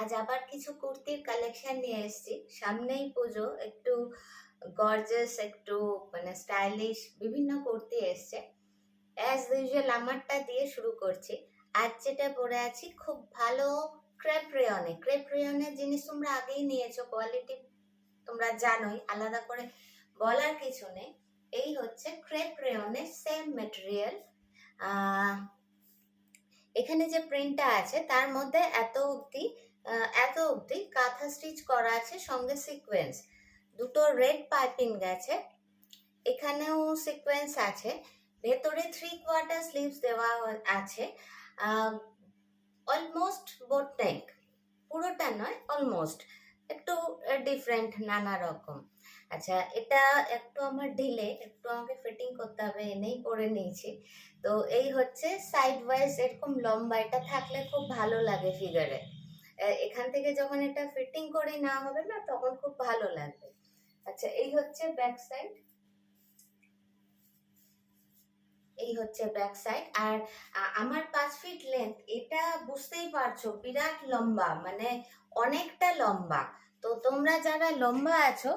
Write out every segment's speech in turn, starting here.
আজ আবার কিছু কুর্তির কালেকশন নিয়ে এসেছি। সামনেই পুজো, একটু গর্জাস, একটু মানে স্টাইলিশ বিভিন্ন কুর্তি এসছে। অ্যাজ ইউজুয়াল আমারটা দিয়ে শুরু করছি। আজ যেটা পরে আছি খুব ভালো ক্রেপ রেয়নে। ক্রেপ রেয়নের জিনিস তোমরা আগেই নিয়েছো, কোয়ালিটি তোমরা জানোই, আলাদা করে বলার কিছু নেই। এই হচ্ছে ক্রেপ রেয়নের সেম মেটেরিয়াল। এখানে যে প্রিন্টটা আছে তার মধ্যে এত অবধি কাঁথা স্টিচ করা আছে, সঙ্গে সিকোয়েন্স, দুটো রেড পাইপিং গেছে, এখানেও সিকোয়েন্স আছে, ভেতরে 3/4 স্লিভস দেওয়া আছে, অলমোস্ট বোট নেক, পুরোটা নয় অলমোস্ট, একটু ডিফারেন্ট নানা রকম। আচ্ছা, এটা একটু আমার ঢিলে, একটু আমাকে ফিটিং করতে হবে, এনেই পরে নিয়েছি। তো এই হচ্ছে সাইড ওয়াইজ এরকম লম্বা, এটা থাকলে খুব ভালো লাগে ফিগারে। এখান থেকে যখন এটা ফিটিং করে নেওয়া হবে না, তখন খুব ভালো লাগবে। আচ্ছা, এই হচ্ছে ব্যাক সাইড, এই হচ্ছে ব্যাক সাইড। আর আমার 5 ফিট লেন্থ, এটা বুঝতেই পারছো বিরাট লম্বা, মানে অনেকটা লম্বা। তো তোমরা যারা লম্বা আছো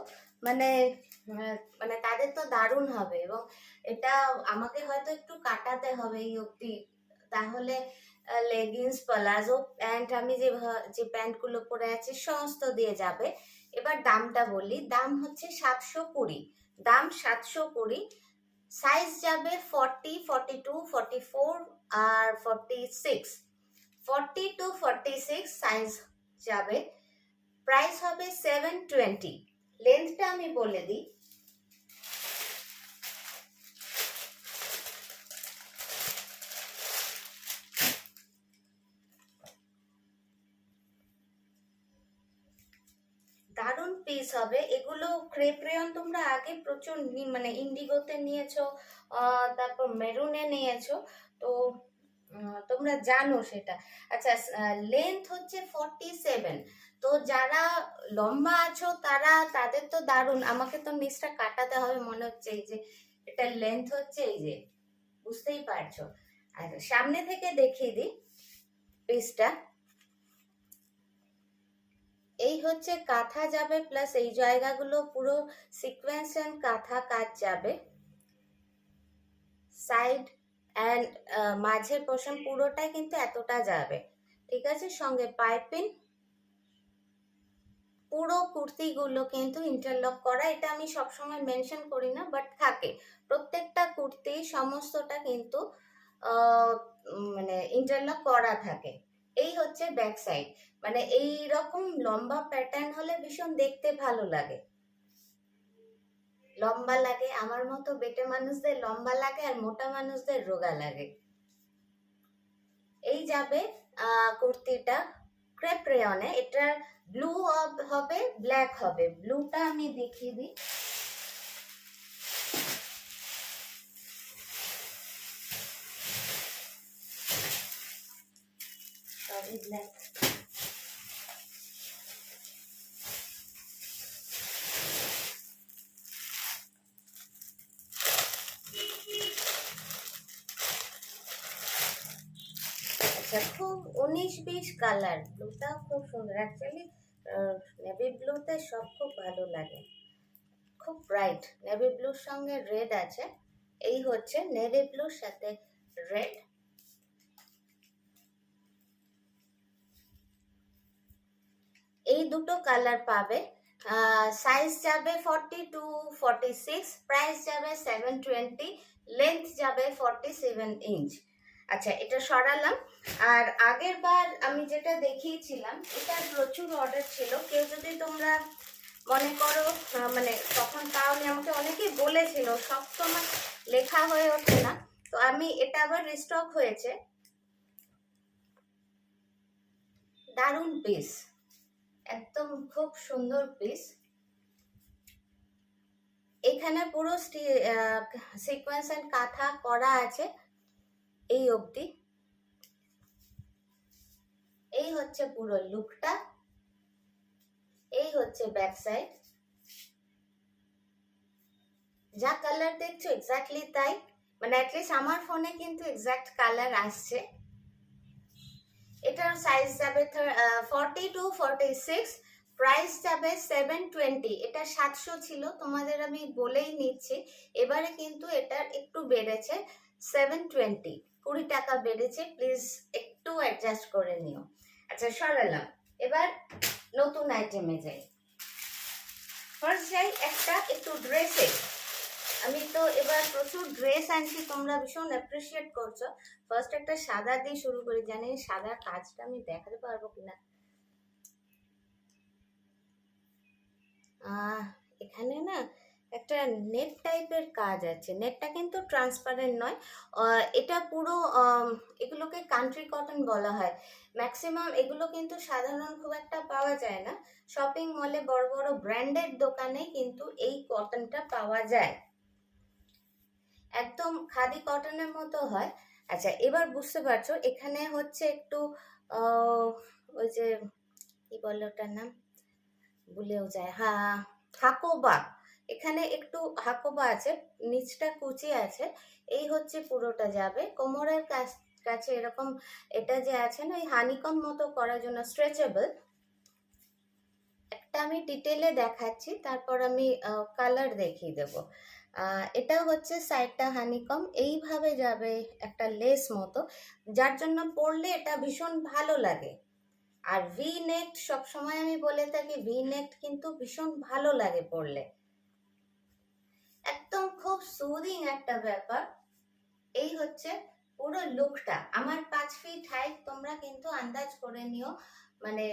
মানে মানে তাদের তো দারুণ হবে। এবং এটা আমাকে হয়তো একটু কাটাতে হবে এই অবধি, তাহলে লেগিংস, প্লাজো প্যান্ট, আমি যে প্যান্টগুলো পরে আছি সমস্ত দিয়ে যাবে। এবার দামটা বলি, দাম হচ্ছে 720, দাম 720। সাইজ যাবে 40, 42, 44 আর 46, 40 to 46 সাইজ যাবে। প্রাইস হবে 720। লেন্থটা আমি বলে দিই, দারুণ পিস হবে এগুলো। ক্রেপ রেয়ন তোমরা আগে প্রচুর মানে ইন্ডিগোতে নিয়েছো, তারপর মেরুনে নিয়েছো, তো তোমরা জানো সেটা। আচ্ছা, লেন্থ হচ্ছে 47। তো যারা লম্বা আছো তাদের তো দারুণ। আমাকে তো নিচটা কাটাতে হবে মনে হচ্ছে, এই যে এটা লেন্থ হচ্ছে, এই যে বুঝতেই পারছো। আচ্ছা, সামনে থেকে দেখিয়ে দিই পিসটা। এই হচ্ছে কাঁথা যাবে, প্লাস এই জায়গাগুলো পুরো সিকোয়েন্স এন্ড কাঁথা কাজ যাবে। সাইড অ্যান্ড মাঝের পোর্শন পুরোটাই কিন্তু এতটা যাবে, ঠিক আছে, সঙ্গে পাইপিং। পুরো কুর্তিগুলো কিন্তু ইন্টারলক করা, এটা আমি সবসময় মেনশন করি না, বাট থাকে প্রত্যেকটা কুর্তি, সমস্তটা কিন্তু মানে ইন্টারলক করা থাকে। এই হচ্ছে ব্যাক সাইড, মানে এই রকম লম্বা প্যাটার্ন হলে ভীষণ দেখতে ভালো লাগে, লম্বা লাগে। আমার মতো বেটে মানুষদের লম্বা লাগে, আর মোটা মানুষদের রোগা লাগে। এই যাবে কুর্তিটা ক্রেপ রেয়নে। এটার ব্লু হবে, ব্ল্যাক হবে। ব্লুটা আমি দেখিয়ে দিই, সরি ব্ল্যাক। আচ্ছা, খুব 19-20 কালার, ব্লুটা খুব সুন্দর। অ্যাকচুয়ালি নেভি ব্লুতে সব খুব ভালো লাগে, খুব ব্রাইট। নেভি ব্লুর সঙ্গে রেড আছে, এই হচ্ছে নেভি ব্লুর সাথে রেড। এই দুটো কালার পাবে। সাইজ যাবে 40 to 46, প্রাইস যাবে 720, লেন্থ যাবে 47 ইঞ্চ। আচ্ছা, এটা সরালাম। আর আগের বার আমি যেটা দেখিয়েছিলাম, এটার প্রচুর অর্ডার ছিল। কেউ যদি তোমরা মনে করো, মানে তখন তাহলে আমাকে অনেকেই বলেছিল, সব সময় লেখা হয়ে ওঠে না, তো আমি এটা আবার রিস্টক হয়েছে। দারুণ পিস, একদম খুব সুন্দর পিস। এখানে পুরো সিকোয়েন্স এন্ড কাঁথা করা আছে এই অবধি। এই হচ্ছে পুরো লুকটা, এই হচ্ছে ব্যাক সাইড। যা কালার দেখছো এক্স্যাক্টলি তাই, মানে অ্যাটলিস্ট আমার ফোনে কিন্তু এক্স্যাক্ট কালার আসছে। এটার সাইজ যাবে 40 to 46, প্রাইস যাবে 720। এটা 700 ছিল, তোমাদের আমি বলেই নিচ্ছি। এবারে কিন্তু এটার একটু বেড়েছে, 720, 20 টাকা বেড়েছে, প্লিজ একটু অ্যাডজাস্ট করে নিও। আচ্ছা সরালাম, এবার নতুন আইটেমে যাই। ফার্স্ট যাই একটা একটু ড্রেসে। আমি তো এবার প্রচুর ড্রেস আনছি, তোমরা ভীষণ অ্যাপ্রিসিয়েট করছো। ফার্স্ট একটা সাদা দিয়ে শুরু করি, জানি সাদা কাজটা আমি দেখাতে পারবো কিনা। এখানে না একটা নেট টাইপের কাজ আছে, নেটটা কিন্তু ট্রান্সপারেন্ট নয়। এটা পুরো এগুলোকে কান্ট্রি কটন বলা হয়। ম্যাক্সিমাম এগুলো কিন্তু সাধারণ খুব একটা পাওয়া যায় না। শপিং মলে বড় বড় ব্র্যান্ডেড দোকানে কিন্তু এই কটনটা পাওয়া যায়, একদম খাদি কটনের মতো হয়। আচ্ছা এবার বুঝতে পারছো, এখানে হচ্ছে একটু ওই যে কি বলে ওটার নাম ভুলেও যায়, হ্যাঁ হাকোবা, এখানে একটু হাকোবা আছে, নিচটা কুচি আছে। এই হচ্ছে পুরোটা যাবে কোমরের কাছে এরকম। এটা যে আছে না এই হানিকম মতো করার জন্য স্ট্রেচেবল। একটা আমি ডিটেলে দেখাচ্ছি, তারপর আমি কালার দেখিয়ে দেবো। এটা হচ্ছে সাইডটা হানিকম, এইভাবে যাবে একটা লেস মতো, যার জন্য পরলে এটা ভীষণ ভালো লাগে। আর ভি নেক সবসময় আমি বলে থাকি, ভি নেক কিন্তু ভীষণ ভালো লাগে পরলে, একদম খুব সুদিং একটা ব্যাপার। এই হচ্ছে পুরো লুকটা। আমার 5 ফিট হাইট, তোমরা কিন্তু আন্দাজ করে নিও মানে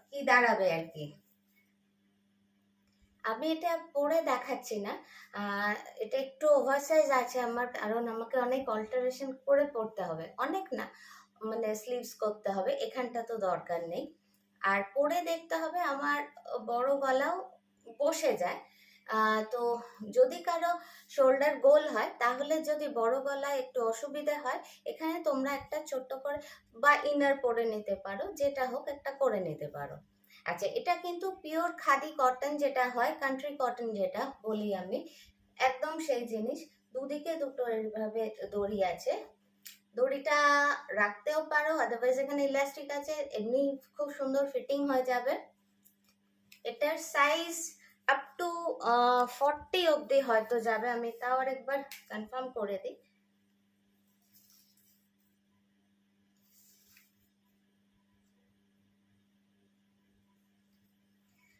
কি দাঁড়াবে আর কি। আমি এটা পরে দেখাচ্ছি না, এটা একটু ওভারসাইজ আছে আমার, কারণ আমাকে অনেক অল্টারেশন করে পড়তে হবে, অনেক না মানে স্লিভস করতে হবে, এখানটা তো দরকার নেই। আর পরে দেখতে হবে আমার বড় গলাও বসে যায়। তো যদি কারো শোল্ডার গোল হয়, তাহলে যদি বড় গলায় একটু অসুবিধা হয়, এখানে তোমরা একটা ছোট্ট করে বা ইনার পরে নিতে পারো, যেটা হোক একটা করে নিতে পারো। আচ্ছা এটা কিন্তু পিওর খাদি কটন, যেটা হয় কান্ট্রি কটন যেটা বলি আমি, একদম সেই জিনিস। দুদিকে দুটো এইভাবে দড়ি আছে, দড়িটা রাখতেও পারো, আদারওয়াইজ এখানে ইলাস্টিক আছে, এমনি খুব সুন্দর ফিটিং হয়ে যাবে। এটার সাইজ আপ টু 40 অবধি হয়তো যাবে, আমি তাও আর একবার কনফার্ম করে দিই।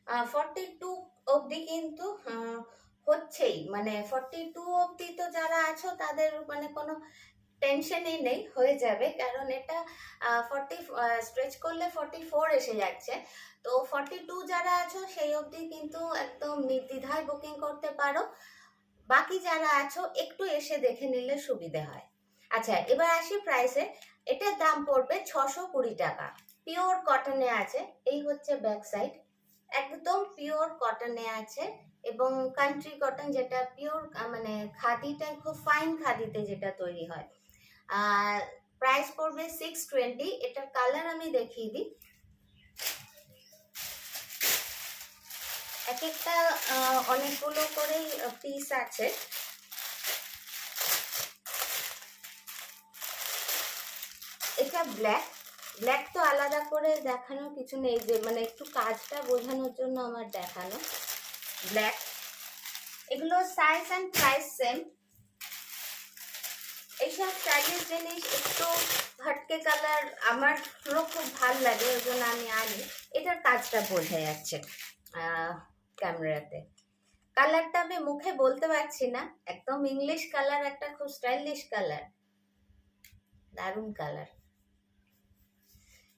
আহ 42 অবধি কিন্তু হচ্ছেই, মানে 42 অবধি তো যারা আছো তাদের মানে কোনো টেনশনই নেই, হয়ে যাবে, কারণ এটা 40 স্ট্রেচ করলে 44 এসে যাচ্ছে। তো 42 যারা আছো সেই অবধি কিন্তু একদম নির্দ্বিধায় বুকিং করতে পারো। বাকি যারা আছো একটু এসে দেখে নিলে সুবিধা হয়। আচ্ছা এবার আসি প্রাইসে। এটার দাম পড়বে 620 টাকা, পিওর কটনে আছে। এই হচ্ছে ব্যাক সাইড, একদম পিওর কটনে আছে, এবং কান্ট্রি কটন যেটা পিওর মানে খাদিটা খুব ফাইন খাদিতে যেটা তৈরি হয়। আর প্রাইস পড়বে 620। এটার কালার আমি দেখিয়ে দিই। এক একটা অনেকগুলো করে পিস আছে। এটা ব্ল্যাক, ব্ল্যাক তো আলাদা করে দেখানোর কিছু নেই, যে মানে একটু কাজটা বোঝানোর জন্য আমার দেখানো ব্ল্যাক। এগুলো সাইজ অ্যান্ড প্রাইস সেম। এইসব স্টাইলিশ জিনিস একটু হাটকে কালার আমার খুব ভাল লাগে, ওই জন্য আমি আনি। এটার কাজটা বোঝা যাচ্ছে ক্যামেরাতে। কালারটা আমি মুখে বলতে পারছি না, একদম ইংলিশ কালার, একটা খুব স্টাইলিশ কালার, দারুণ কালার।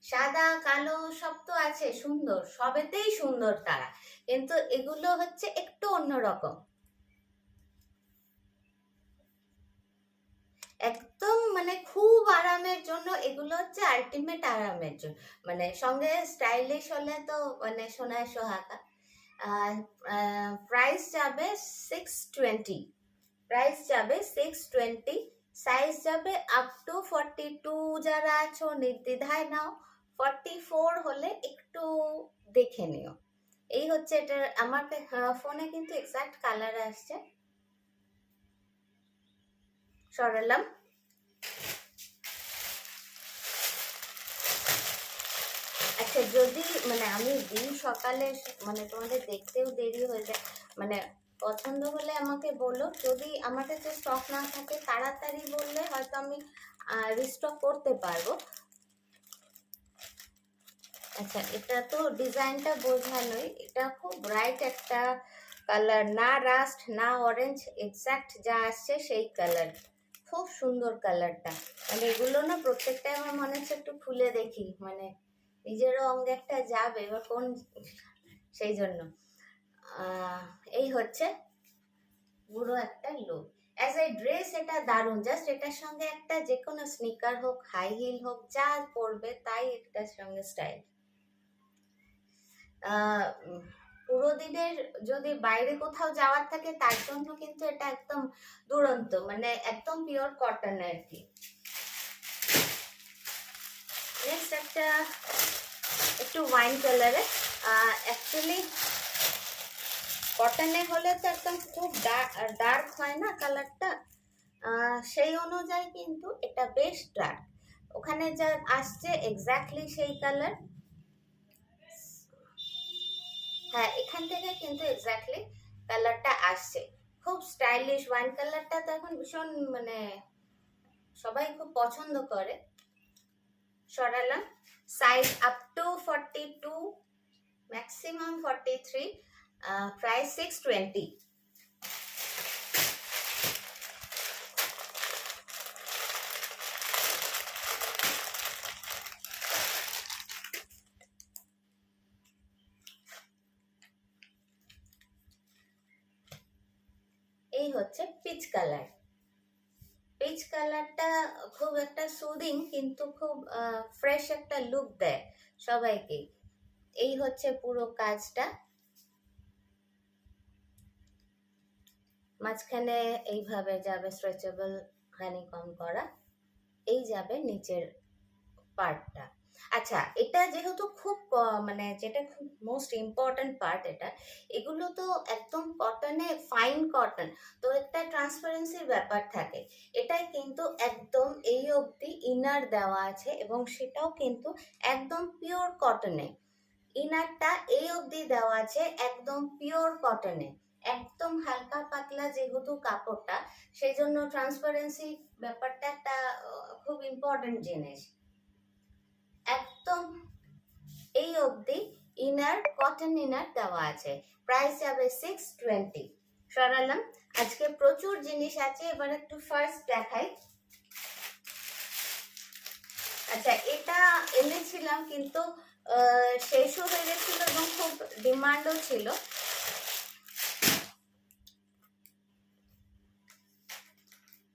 সাদা কালো সব তো আছে সুন্দর, সবেতেই সুন্দর তারা, কিন্তু এগুলো হচ্ছে একটু অন্যরকম, একদম মানে খুব আরামের জন্য। এগুলো হচ্ছে আলটিমেট আরামের জন্য, মানে সঙ্গে স্টাইলিশ হলে তো মানে সোনায় সোহাগা। প্রাইস যাবে 620, প্রাইস যাবে 620, সাইজ যাবে আপ টু 42। যারা আছো নির্দ্বিধায় নাও, 44 হলে একটু দেখে নিও। এই হচ্ছে এটার, আমার ফোনে কিন্তু এক্সাক্ট কালার আসছে, সরালাম। আচ্ছা, যদি মানে আমি দিই সকালে, মানে তোমাদের দেখতেও দেরি হয়ে যায়, মানে পছন্দ হলে আমাকে বলো, যদি আমার কাছে স্টক না থাকে তাড়াতাড়ি বললে হয়তো আমি রিস্টক করতে পারবো। আচ্ছা, এটা তো ডিজাইনটা বোঝানোই, এটা খুব ব্রাইট একটা কালার, না রাস্ট না অরেঞ্জ, এক্স্যাক্ট যা আসছে সেই কালার, খুব সুন্দর কালারটা। মানে এগুলো না প্রত্যেকটাই আমার মনে হচ্ছে একটু খুলে দেখি, মানে নিজেরও অঙ্গে একটা যাবে এবার কোন, সেই জন্য এই হচ্ছে পুরো একটা লুক। অ্যাজ এ ড্রেস এটা দারুণ, জাস্ট এটার সঙ্গে একটা যে কোনো স্নিকার হোক, হাই হিল হোক, যা পরবে তাই এটার সঙ্গে স্টাইল। পুরো দিনের যদি বাইরে কোথাও যাওয়ার থাকে তার জন্য কিন্তু এটা একদম দুরন্ত, মানে একদম পিওর কটন আর কি। নেক্সট একটা একটু ওয়াইন কালারে, অ্যাকচুয়ালি কটনে হলে তো একদম খুব ডার্ক হয় না কালারটা, সেই অনুযায়ী কিন্তু এটা বেশ ডার্ক, ওখানে যা আসছে এক্স্যাক্টলি সেই কালার। হ্যাঁ, এখান থেকে কিন্তু এক্স্যাক্টলি কালারটা আসছে, খুব স্টাইলিশ। ওয়াইন কালারটা তো এখন ভীষণ, মানে সবাই খুব পছন্দ করে। সরালাম, size up to 42, maximum 43, price 620। এই হচ্ছে পিচ কালার। পিচ কালারটা খুব একটা সুদিং, কিন্তু খুব ফ্রেশ একটা লুক দেয় সবাইকে। এই হচ্ছে পুরো কাজটা, মাঝখানে এইভাবে যাবে স্ট্রেচেবল হানিকম করা, এই যাবে নিচের পার্টটা। আচ্ছা, এটা যেহেতু খুব মানে যেটা খুব মোস্ট ইম্পর্টেন্ট পার্ট, এটা এগুলো তো একদম কটনে, ফাইন কটন, তো একটা ট্রান্সপারেন্সির ব্যাপার থাকে। এটাই কিন্তু একদম এই অবধি ইনার দেওয়া আছে, এবং সেটাও কিন্তু একদম পিওর কটনে। ইনারটা এই অবধি দেওয়া আছে একদম পিওর কটনে, একদম হালকা পাতলা যেহেতু কাপড়টা, সেই জন্য ট্রান্সপারেন্সি ব্যাপারটা একটা খুব ইম্পর্টেন্ট জিনিস। একদম এই অবধি ইনার, কটন ইনার দেওয়া আছে, প্রাইস যাবে 620। সরালাম, আজকে প্রচুর জিনিস আছে, এবার একটু ফার্স্ট দেখাই। আচ্ছা, এটা এনেছিলাম কিন্তু শেষও হয়ে গেছিল এবং খুব ডিমান্ডও ছিল।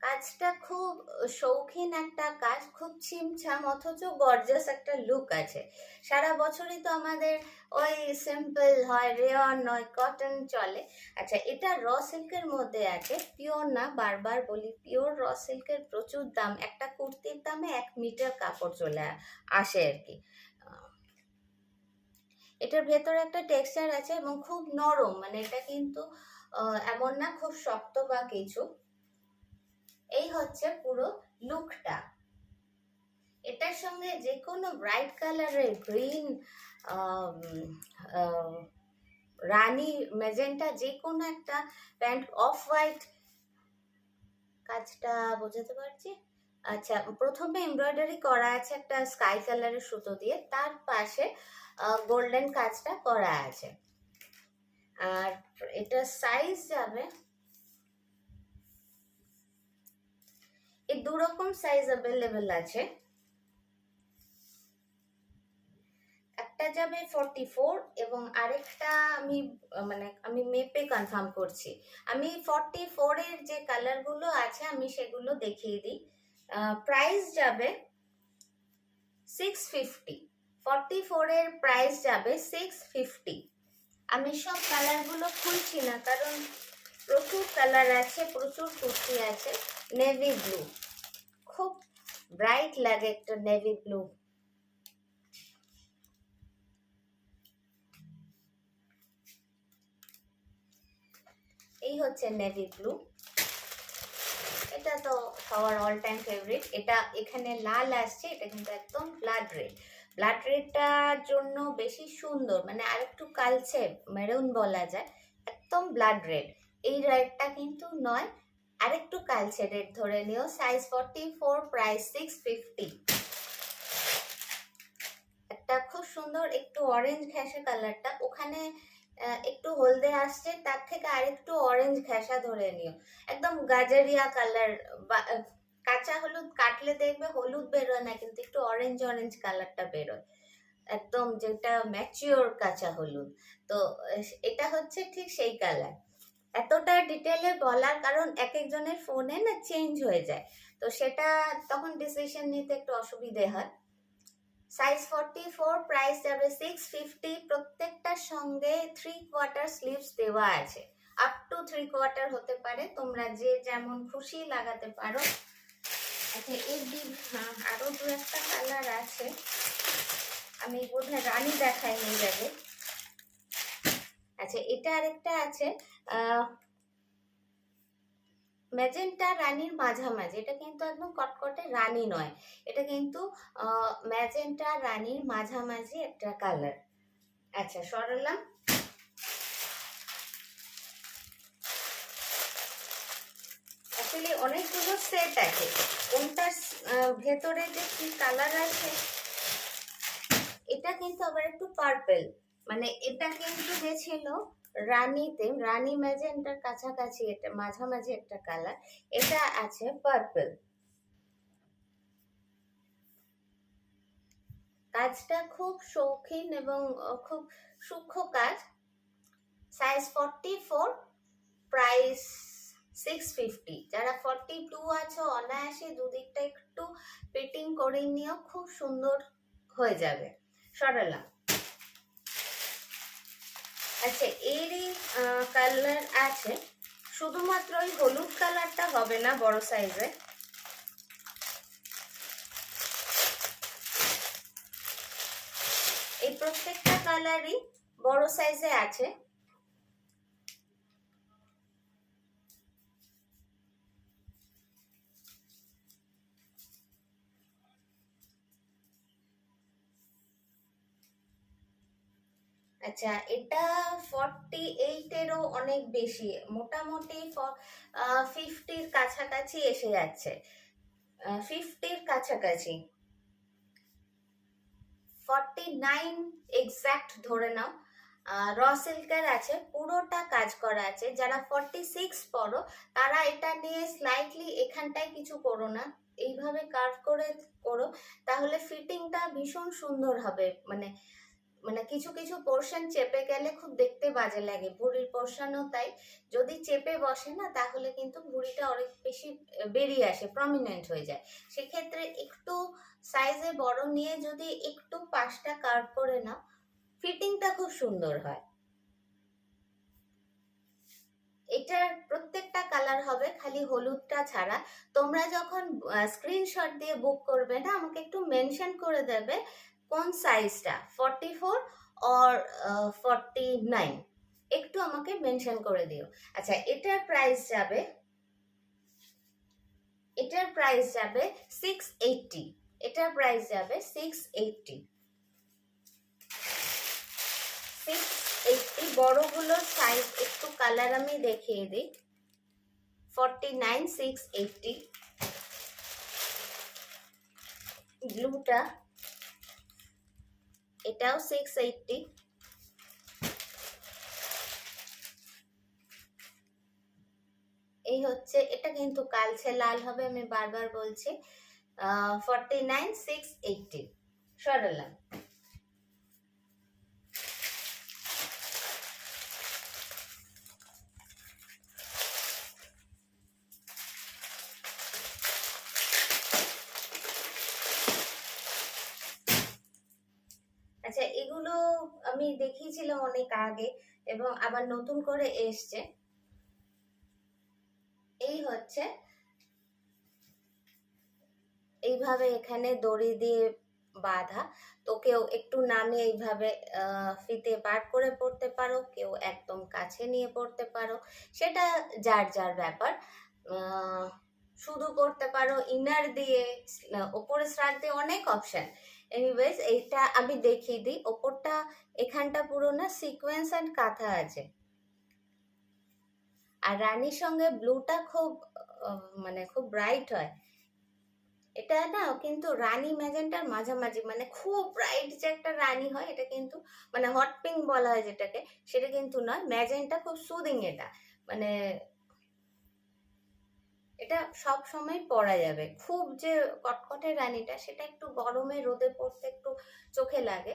কাজটা খুব শৌখিন একটা কাজ, খুব ছিমছাম অথচ গর্জাস একটা লুক আছে। সারা বছরই তো আমাদের ওই সিম্পল হয়, রেয়ন নয়, কটন চলে। আচ্ছা, এটা র সিল্কের মধ্যে আছে, পিওর না, বারবার বলি পিওর র সিল্কের প্রচুর দাম, একটা কুর্তির দামে 1 মিটার কাপড় চলে আসে আর কি। এটার ভেতরে একটা টেক্সচার আছে এবং খুব নরম, মানে এটা কিন্তু এমন না খুব শক্ত বা কিছু। এই হচ্ছে পুরো লুকটা। এটার সঙ্গে যে কোনো ব্রাইট কালারের গ্রিন, রানি, ম্যাজেন্টা, যে কোনো একটা প্যান্ট, অফ হোয়াইট, কাজটা বোঝাতে পারছি। আচ্ছা, প্রথমে এমব্রয়ডারি করা আছে একটা স্কাই কালারের সুতো দিয়ে, তার পাশে গোল্ডেন কাজটা করা আছে। আর এটা সাইজ যাবে, এই দু রকম সাইজ অ্যাভেলেবেল আছে। একটা যাবে 44 এবং আরেকটা আমি মেপে কনফার্ম করছি। আমি 44 এর যে কালারগুলো আছে আমি সেগুলো দেখিয়ে দিই। প্রাইস যাবে 650। 44 এর প্রাইস যাবে 650। আমি সব কালারগুলো খুলছি না, কারণ প্রচুর কালার আছে, প্রচুর কুর্তি আছে। নেভি ব্লু, খুব ব্রাইট লাগে একটা নেভি ব্লু। এই হচ্ছে নেভি ব্লু, এটা তো সবার অল টাইম ফেভারিট। এটা এখানে লাল আসছে, এটা কিন্তু একদম ব্লাড রেড। ব্লাড রেডটার জন্য বেশি সুন্দর, মানে আরেকটু কালচে মেরুন বলা যায়, একদম ব্লাড রেড। এই রেডটা কিন্তু নয়, আরেকটু কালচে রেড ধরে নিও। Size 44, price 650। একটা খুব সুন্দর একটু অরেঞ্জ ঘেঁষা কালারটা, ওখানে একটু হলদে আসছে, তার থেকে আরেকটু অরেঞ্জ ঘেঁষা ধরে নিও, একদম গাজরিয়া কালার। কাঁচা হলুদ কাটলে দেখবে হলুদ বেরোয় না, কিন্তু একটু অরেঞ্জ অরেঞ্জ কালারটা বেরোয়, একদম যেটা ম্যাচিওর কাঁচা হলুদ। তো এটা হচ্ছে ঠিক সেই কালার। এতটা ডিটেলে বলার কারণ এক একজনের ফোনে না চেঞ্জ হয়ে যায়, তো সেটা তখন ডিসিশন নিতে একটু অসুবিধে হয়। সাইজ 44, প্রাইস যাবে 650। প্রত্যেকটার সঙ্গে 3/4 স্লিভস দেওয়া আছে, আপ টু 3/4 হতে পারে, তোমরা যে যেমন খুশি লাগাতে পারো। আচ্ছা, এর আরো দু একটা কালার আছে, আমি বোধহয় রানী দেখাইনি যাবে। আচ্ছা, এটা আরেকটা আছে ম্যাজেন্টা রানীর মাঝামাঝি। এটা কিন্তু একদম কটকটে রানী নয়, এটা কিন্তু ম্যাজেন্টা রানীর মাঝামাঝি একটা কালার। আচ্ছা, সরালাম। অ্যাকচুয়ালি অনেকগুলো সেট আছে, কোনটার ভেতরে যে কি কালার আছে। এটা কিন্তু আবার একটু পার্পেল, মানে এটা কিন্তু যে ছিল রানীতে, রানী ম্যাজেন্টার কাছাকাছি, এটা মাঝামাঝি একটা কালার, এটা আছে পার্পেল। কাজটা খুব শৌখিন এবং খুব সূক্ষ্ম কাজ। Size 44, price 650। যারা 42 আছো, অনায়াসে দুদিকটা একটু ফিটিং করে নিও, খুব সুন্দর হয়ে যাবে। সরালাম। আচ্ছা, এরই কালার আছে, শুধুমাত্র ওই হলুদ কালারটা হবে না বড় সাইজে। এই প্রত্যেকটা কালারই বড় সাইজে আছে। আচ্ছা, এটা 48-এরও অনেক বেশি, মোটামুটি 50-র কাছাকাছি এসে যাচ্ছে, 50-র কাছাকাছি, 49 এক্সাক্ট ধরে নাও। র সিল্কের আছে, পুরোটা কাজ করা আছে। যারা 46 পরো তারা এটা নিয়ে স্লাইটলি এখানটায় কিছু করো না, এইভাবে কার্ভ করে করো, তাহলে ফিটিংটা ভীষণ সুন্দর হবে। মানে মানে কিছু কিছু পোর্শন চেপে গেলে খুব দেখতে বাজে লাগে, ভুঁড়ির পোর্শনও তাই। যদি চেপে বসে না, তাহলে কিন্তু ভুঁড়িটা অনেক বেশি বেরিয়ে আসে, প্রমিনেন্ট হয়ে যায়। সেক্ষেত্রে একটু সাইজে বড় নিয়ে যদি একটু পাশটা কার্ভ করে নাও, ফিটিংটা খুব সুন্দর হয়। এটার প্রত্যেকটা কালার হবে, খালি হলুদটা ছাড়া। তোমরা যখন স্ক্রিনশট দিয়ে বুক করবে না, আমাকে একটু মেনশন করে দেবে কোন সাইজটা, 44 অর 49, একটু আমাকে মেনশন করে দিও। আচ্ছা, এটার প্রাইস যাবে 680। এটার প্রাইস যাবে 680। বড়গুলোর সাইজ একটু কালার আমি দেখিয়ে দিই। 49, 680। ব্লুটা, এটাও 680। এই হচ্ছে, এটা কিন্তু কালচে লাল হবে, আমি বারবার বলছি। 49, 680। সরালাম। আচ্ছা, এগুলো আমি দেখিয়েছিলাম অনেক আগে এবং আবার নতুন করে এসছে। এই হচ্ছে, এইভাবে এখানে দড়ি দিয়ে বাঁধা, তো কেউ একটু নামিয়ে এইভাবে ফিতে বার করে পড়তে পারো, কেউ একদম কাছে নিয়ে পড়তে পারো, সেটা যার যার ব্যাপার। শুধু পড়তে পারো ইনার দিয়ে, ওপরে স্ট্রাক দিয়ে, অনেক অপশন। এনিওয়েজ এইটা আমি দেখিয়ে দিই। ওপরটা এখানটা পুরো না সিকোয়েন্স অ্যান্ড কাঁথা আছে, আর রানীর সঙ্গে ব্লুটা খুব মানে খুব ব্রাইট হয়। এটা না কিন্তু রানী ম্যাজেন্টার মাঝামাঝি, মানে খুব ব্রাইট যে একটা রানী হয় এটা কিন্তু, মানে হট পিঙ্ক বলা হয় যেটাকে, সেটা কিন্তু নয়। ম্যাজেন্টা খুব সুদিং, এটা মানে এটা সব সময় পরা যাবে। খুব যে কটকটে রানীটা সেটা একটু গরমে রোদে পড়তে একটু চোখে লাগে।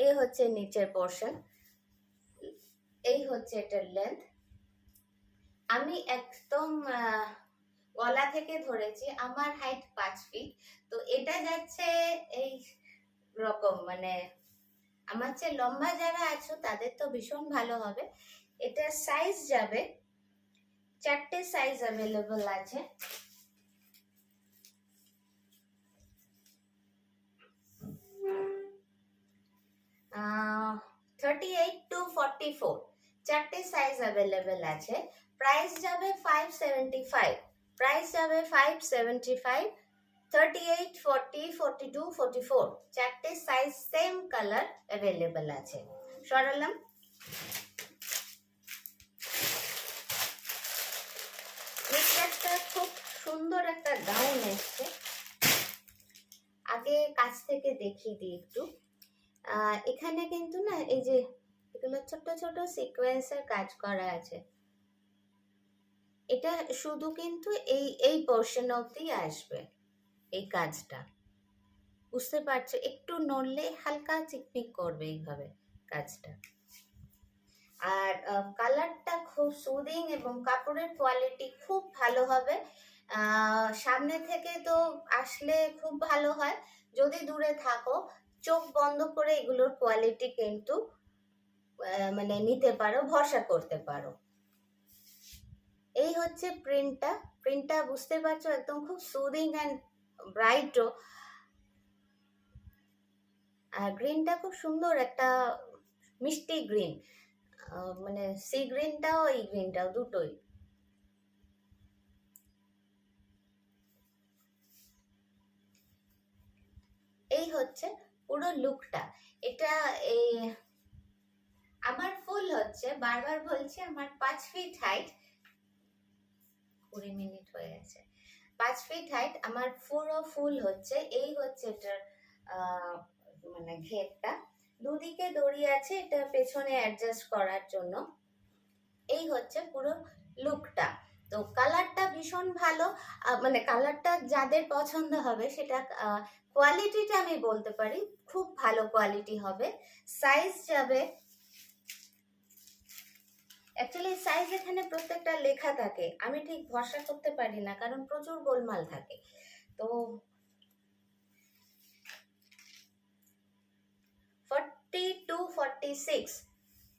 এই হচ্ছে নিচের পোর্শন, এই হচ্ছে এটার লেন্থ। আমি একদম গলা থেকে ধরেছি, আমার হাইট 5 ফিট, তো এটা যাচ্ছে এই রকম, মানে আমার চেয়ে লম্বা যারা আছো তাদের তো ভীষণ ভালো হবে। এটার সাইজ যাবে, 4টে সাইজ অ্যাভেলেবল আছে। 38 to 44 4টে সাইজ অ্যাভেলেবল আছে। প্রাইস যাবে 575, প্রাইস যাবে 575। 38, 40, 42, 44 4টে সাইজ সেম কালার অ্যাভেলেবল আছে। সরালাম। একটা খুব সুন্দর একটা গাউন এসছে, আগে কাছ থেকে দেখিয়ে দিই একটু। এখানে কিন্তু না এই যে এগুলো ছোট ছোট সিকোয়েন্সের কাজ করা আছে। এটা শুধু কিন্তু এই এই পোর্শন অবধি আসবে এই কাজটা, বুঝতে পারছো? একটু নড়লে হালকা চিকমিক করবে এইভাবে কাজটা। আর কালারটা খুব সুদিং এবং কাপড়ের কোয়ালিটি খুব ভালো হবে। সামনে থেকে তো আসলে খুব ভালো হয়, যদি দূরে থাকো চোখ বন্ধ করে এগুলোর কোয়ালিটি কিন্তু মানে নিতে পারো, ভরসা করতে পারো। এই হচ্ছে প্রিন্টটা, প্রিন্টটা বুঝতে পারছো একদম খুব সুদিং অ্যান্ড ব্রাইটও। আর গ্রিনটা খুব সুন্দর একটা মিষ্টি গ্রিন, মানে সি গ্রিনটাও এই গ্রিনটাও দুটোই। এই হচ্ছে পুরো লুকটা। এটা এই আমার ফুল হচ্ছে, বারবার বলছি আমার 5 ফিট হাইট, 20 মিনিট হয়ে গেছে। 5 ফিট হাইট আমার পুরো ফুল হচ্ছে। এই হচ্ছে এটার মানে ঘেরটা, দুদিকে দড়ি আছে এটা পেছনে অ্যাডজাস্ট করার জন্য। এই হচ্ছে পুরো লুকটা। তো কালারটা ভীষণ ভালো, মানে কালারটা যাদের পছন্দ হবে সেটা কোয়ালিটিটা আমি বলতে পারি খুব ভালো কোয়ালিটি হবে। সাইজ যাবে, অ্যাকচুয়ালি সাইজ এখানে প্রত্যেকটা লেখা থাকে, আমি ঠিক ভরসা করতে পারি না কারণ প্রচুর গোলমাল থাকে। তো 40 to 46,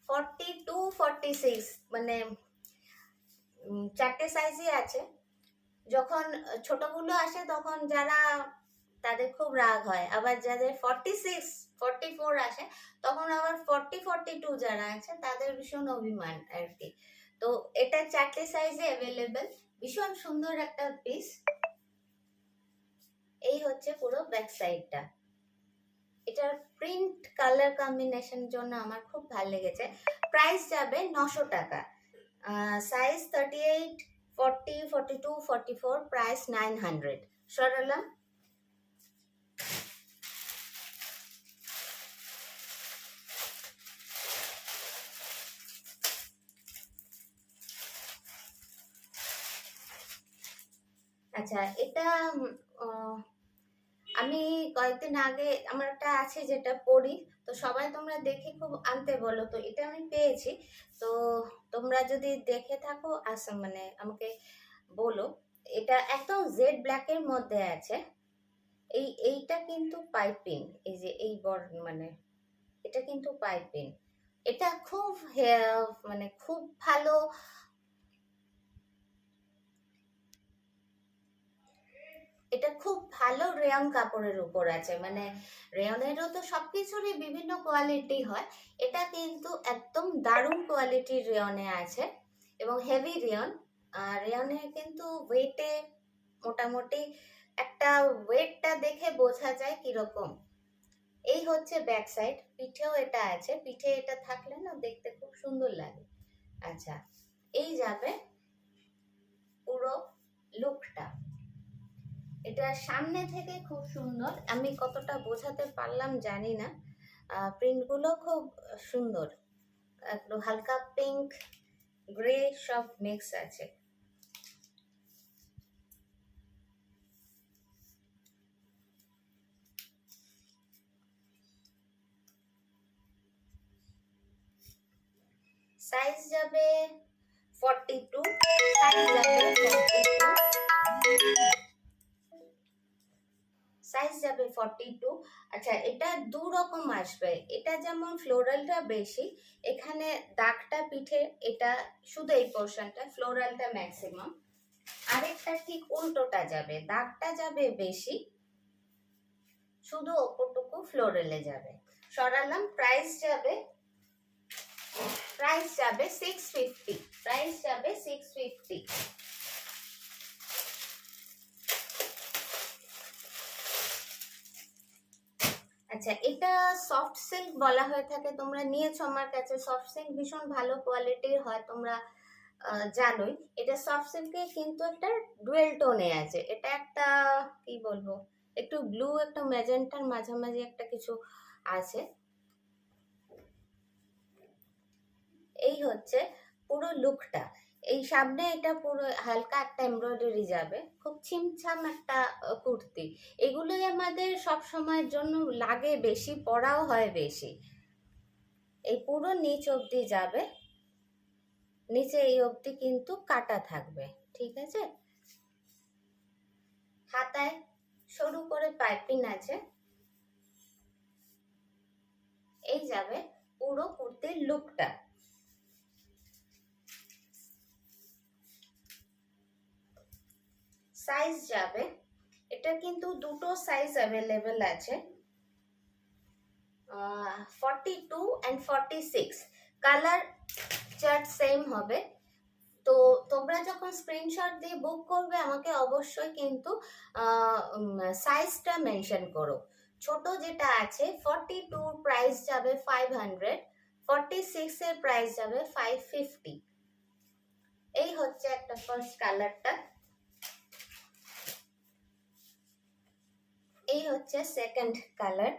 40 to 46 মানে 4টে সাইজই আছে। যখন ছোটগুলো আসে তখন যারা তাদের খুব রাগ হয়, আবার যাদের 46, 44 আসে তখন আবার 40, 42 যারা আছে তাদের ভীষণ অভিমান আর কি। তো এটা 4টে সাইজে অ্যাভেলেবেল, ভীষণ সুন্দর একটা পিস। এই হচ্ছে পুরো ব্যাক সাইডটা। এটার প্রিন্ট কালার কম্বিনেশন জন্য আমার খুব ভালো লেগেছে। প্রাইস যাবে 900 টাকা। Size 38, 40, 42, 44, price 900। সরালাম। আচ্ছা, এটা আমি কয়েকদিন আগে আমার একটা আছে যেটা পরি, তো সবাই তোমরা দেখে খুব আনতে বলো, তো এটা আমি পেয়েছি। তো তোমরা যদি দেখে থাকো মানে আমাকে বলো। এটা একদম জেড ব্ল্যাকের মধ্যে আছে। এইটা কিন্তু পাইপিং, এই যে এই মানে এটা কিন্তু পাইপিং। এটা খুব মানে খুব ভালো, এটা খুব ভালো রেয়ন কাপড়ের উপর আছে। মানে রেয়নেরও তো সবকিছুরই বিভিন্ন কোয়ালিটি হয়, এটা কিন্তু একদম দারুণ কোয়ালিটির রেয়নে আছে এবং হেভি রেয়ন। আর রেয়নে কিন্তু ওয়েটে মোটামুটি একটা ওয়েটটা দেখে বোঝা যায় কিরকম। এই হচ্ছে ব্যাক সাইড, পিঠেও এটা আছে, পিঠে এটা থাকলে না দেখতে খুব সুন্দর লাগে। আচ্ছা, এই যাবে পুরো লুকটা। এটা সামনে থেকে খুব সুন্দর, আমি কতটা বোঝাতে পারলাম জানি না। প্রিন্টগুলো খুব সুন্দর, একটু হালকা পিঙ্ক গ্রে সব মিক্স আছে। সাইজ যাবে 42, সাইজ যাবে 42, সাইজ যাবে 42। আচ্ছা, এটা দু রকম আসবে, এটা যেমন ফ্লোরালটা বেশি, এখানে দাগটা পিঠে এটা শুধু এই পোর্শনটা, ফ্লোরালটা ম্যাক্সিমাম। আরেকটা ঠিক উল্টোটা যাবে, দাগটা যাবে বেশি, শুধু ওপরটুকু ফ্লোরালে যাবে। সরালাম, প্রাইস যাবে 650, প্রাইস যাবে 650। আচ্ছা, এটা সফট সিল্ক বলা হয়ে থাকে, তোমরা নিয়েছো আমার কাছে। সফট সিল্ক ভীষণ ভালো কোয়ালিটির হয়, তোমরা জানোই। এটা সফট সিল্কে কিন্তু একটা ডুয়েল টোনে আছে, এটা একটা কি বলবো, একটু ব্লু একটা ম্যাজেন্টার মাঝামাঝি একটা কিছু আছে। এই হচ্ছে পুরো লুকটা। এই সামনে এটা পুরো হালকা একটা এমব্রয়ডারি যাবে, খুব ছিমছাম একটা কুর্তি। এগুলোই আমাদের সব সময়ের জন্য লাগে বেশি, পরাও হয় বেশি। এই পুরো নিচ অবধি যাবে, নিচে এই অবধি কিন্তু কাটা থাকবে, ঠিক আছে। হাতায় সরু করে পাইপিং আছে। এই যাবে পুরো কুর্তির লুকটা। সাইজ যাবে, এটা কিন্তু দুটো সাইজ অ্যাভেলেবেল আছে, 42 and 46। কালার চার্ট সেম হবে। তো তোমরা যখন স্ক্রিনশট দিয়ে বুক করবে আমাকে অবশ্যই কিন্তু সাইজটা মেনশন করো। ছোট যেটা আছে 42 প্রাইস যাবে 500, 46 এর প্রাইস যাবে 550। এই হচ্ছে একটা ফার্স্ট কালারটা, এই হচ্ছে সেকেন্ড কালার।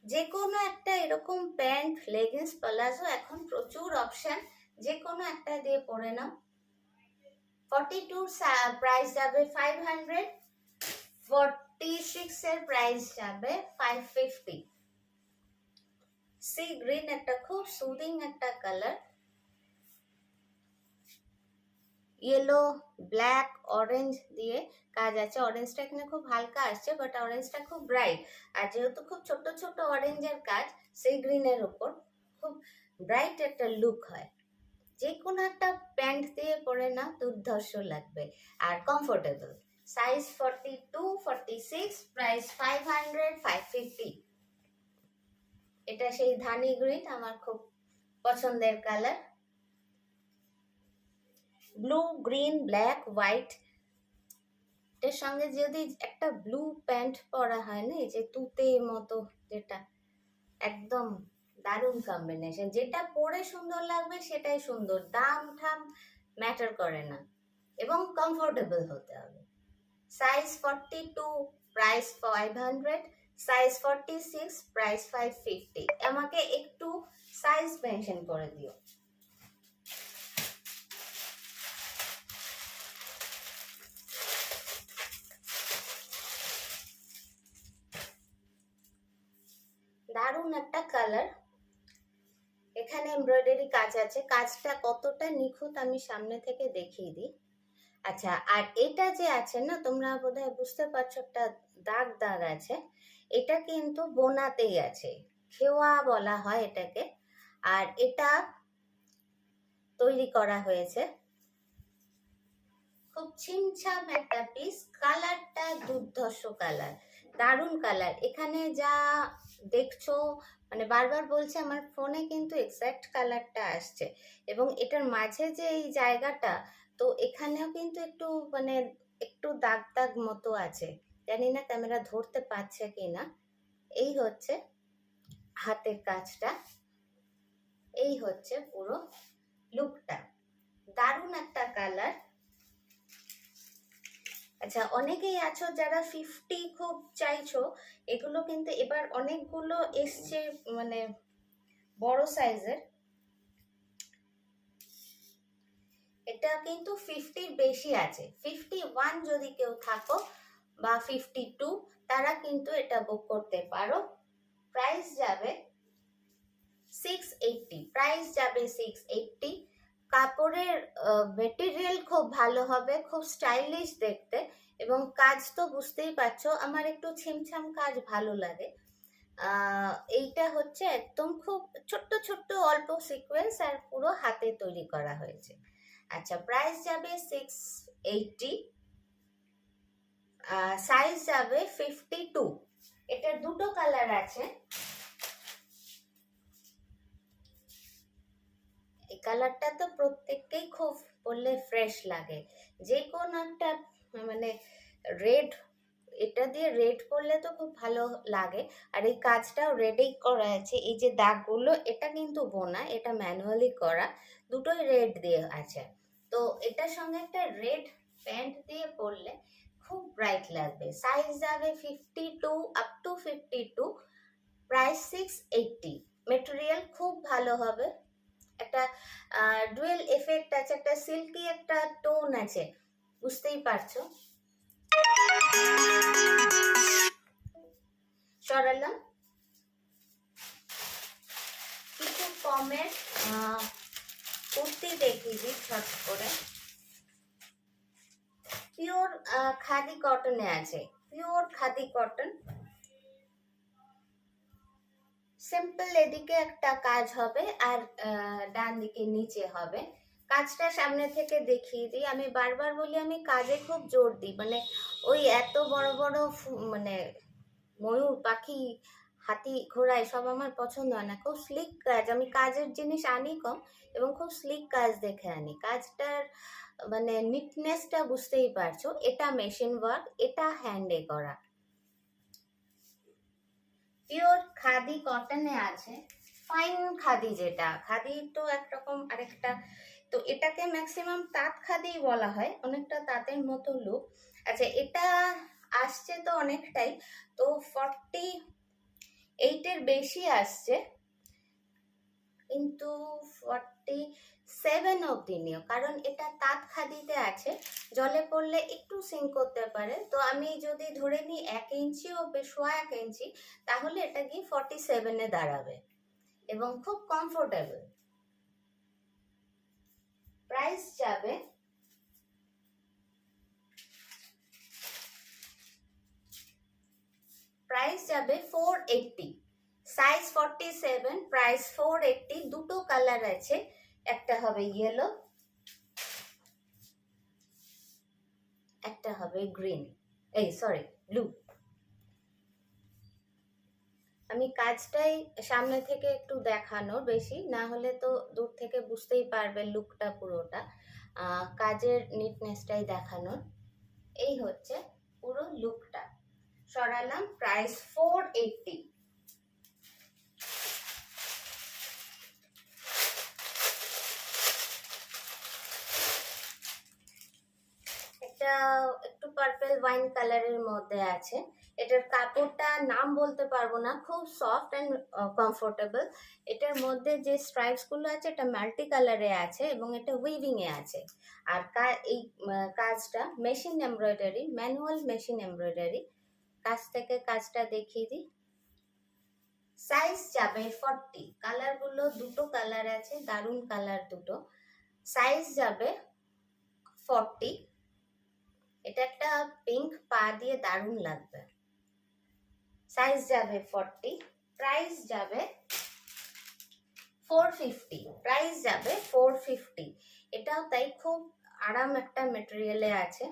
যে কোনো একটা এরকম প্যান্ট, লেগিংস, প্লাজো, এখন প্রচুর অপশন, যে কোনো একটা দিয়ে পরে নাও। 42 প্রাইস যাবে 500, 46 এর প্রাইস যাবে 550। সি গ্রিন একটা খুব সুদিং একটা কালার, ইয়েলো, ব্ল্যাক, অরেঞ্জ দিয়ে কাজ আছে। অরেঞ্জটা এখানে খুব হালকা আসছে, বাট অরেঞ্জটা খুব ব্রাইট, আর যেহেতু খুব ছোট ছোট অরেঞ্জের কাজ সেই গ্রিনের উপর, খুব ব্রাইট একটা লুক হয়। যে কোনো একটা প্যান্ট দিয়ে পরে না দুর্ধর্ষ লাগবে আর কমফোর্টেবল। Size 42, 46, price 500, 550। এটা সেই ধানি গ্রিন, আমার খুব পছন্দের colour. Blue, green, black, white, এর সঙ্গে যদি একটা ব্লু প্যান্ট পরা হয় না, এই যে তুতে মতো, যেটা একদম দারুণ কম্বিনেশন। যেটা পরে সুন্দর লাগবে সেটাই সুন্দর, দাম ঠাম ম্যাটার করে না, এবং কমফোর্টেবল হতে হবে। Size 42, price 500, size 46, price 550। আমাকে একটু সাইজ মেনশন করে দিও। দারুণ একটা কালার, এখানে এমব্রয়ডারি কাজ আছে, কাজটা কতটা নিখুঁত আমি সামনে থেকে দেখিয়ে দিই। আচ্ছা, আর এটা যে আছে না, তোমরা বোধহয় বুঝতে পারছো একটা দাগ দাগ আছে, এটা কিন্তু বোনাতেই আছে, খেওয়া বলা হয় এটাকে। আর এটা তৈরি করা হয়েছে, খুব ছিমছাম একটা পিস, কালারটা দুর্ধর্ষ কালার, দারুণ কালার। এখানে যা দেখছো, মানে বারবার বলছে আমার ফোনে কিন্তু এক্সাক্ট কালারটা আসছে, এবং এটার মাঝে যে এই জায়গাটা, তো এখানেও কিন্তু একটু মানে একটু দাগ দাগ মতো আছে, জানি না ক্যামেরা ধরতে পারছে কিনা। এই হচ্ছে হাতের কাজটা, এই হচ্ছে পুরো লুকটা। দারুণ একটা কালার। আচ্ছা, অনেকেই আছো যারা 50 খুব চাইছো, এগুলো কিন্তু এবার অনেকগুলো এসছে মানে বড় সাইজের। এটা কিন্তু 50 বেশি আছে, 51 যদি কেউ থাকো বা 52, তারা কিন্তু এটা বুক করতে পারো। প্রাইস যাবে 680, প্রাইস যাবে 680। কাপড়ের মেটেরিয়াল খুব ভালো হবে, খুব স্টাইলিশ দেখতে, এবং কাজ তো বুঝতেই পারছো আমার একটু ছিমছাম কাজ ভালো লাগে। এইটা হচ্ছে একদম খুব ছোট্ট ছোট্ট অল্প সিকোয়েন্স আর পুরো হাতে তৈরি করা হয়েছে। আচ্ছা, প্রাইস যাবে 680, সাইজ যাবে 52। এটার দুটো কালার আছে। এই কালারটা তো প্রত্যেককেই খুব পরলে ফ্রেশ লাগে, যে কোনো একটা মানে রেড, এটা দিয়ে রেড করলে তো খুব ভালো লাগে। আর এই কাজটাও রেডেই করা আছে, এই যে দাগগুলো এটা কিন্তু বোনা, এটা ম্যানুয়ালি করা, দুটোই রেড দিয়ে আছে। তো এটার সঙ্গে একটা রেড প্যান্ট দিয়ে পরলে খুব ব্রাইট লাগবে। সাইজ যাবে 52 আপ টু 52, প্রাইস 680। মেটেরিয়াল খুব ভালো হবে, একটা ডুয়েল এফেক্ট আছে, একটা সিল্কি একটা টোন আছে, বুঝতেই পারছো। সরালাম কিছু কমের কুর্তি দেখিয়ে দিই ছট করে। পিওর খাদি কটনে আছে, পিওর খাদি কটন। সিম্পল এদিকে একটা কাজ হবে আর ডান দিকে নিচে হবে। কাজটা সামনে থেকে দেখিয়ে দিই। আমি বারবার বলি আমি কাজে খুব জোর দিই, মানে ওই এত বড় বড় মানে ময়ূর পাখি হাতি ঘোড়া এসব আমার পছন্দ হয় না। খুব স্লিক কাজ, আমি কাজের জিনিস আনি কম এবং খুব স্লিক কাজ দেখে আনি। কাজটার মানে নিটনেসটা বুঝতেই পারছো। এটা মেশিন ওয়ার্ক, এটা হ্যান্ডে করা, পিওর খাদি কটনে আছে। ফাইন খাদি, যেটা খাদি তো একরকম আরেকটা, তো এটাকে ম্যাক্সিমাম তাঁত খাদি বলা হয়, অনেকটা তাঁতের মতো লুক। আচ্ছা, এটা আসছে তো অনেকটাই, তো 48-এর বেশি আসছে, কিন্তু 47 অব্দি নিও, কারণ এটা তাঁত খাদিতে আছে, জলে পড়লে একটু সিঙ্ক করতে পারে। তো আমি যদি ধরে নিই 1 ইঞ্চি ও 1.5 ইঞ্চি, তাহলে এটা গিয়ে 47-এ দাঁড়াবে এবং খুব কমফোর্টেবল। প্রাইস যাবে 480, সাইজ 47, প্রাইস 480। দুটো কালার আছে, একটা হবে ইয়েলো, একটা হবে গ্রিন, এই সরি ব্লু। আমি কাজটাই সামনে থেকে একটু দেখানো বেশি, না হলে তো দূর থেকে বুঝতেই পারবে লুকটা পুরোটা। কাজের নিটনেসটাই দেখানোর। এই হচ্ছে পুরো লুকটা। সরালাম, প্রাইস 480। এটা একটু পার্পল ওয়াইন কালারের মধ্যে আছে। এটার কাপড়টা নাম বলতে পারবো না, খুব সফট অ্যান্ড কমফোর্টেবল। এটার মধ্যে যে স্ট্রাইপস গুলো আছে এটা মাল্টি কালারে আছে এবং এটা উইভিং এ আছে। আর এই কাজটা machine embroidery, manual machine embroidery. কাছ থেকে কাজটা দেখিয়ে দিই। সাইজ যাবে 40, কালার গুলো দুটো কালার আছে, দারুণ কালার দুটো। সাইজ যাবে 40। এটা একটা পিঙ্ক পা দিয়ে দারুণ লাগবে। সাইজ যাবে 40, প্রাইস যাবে 450, প্রাইস যাবে 450। এটাও তাই, খুব আরাম একটা মেটেরিয়ালে আছে।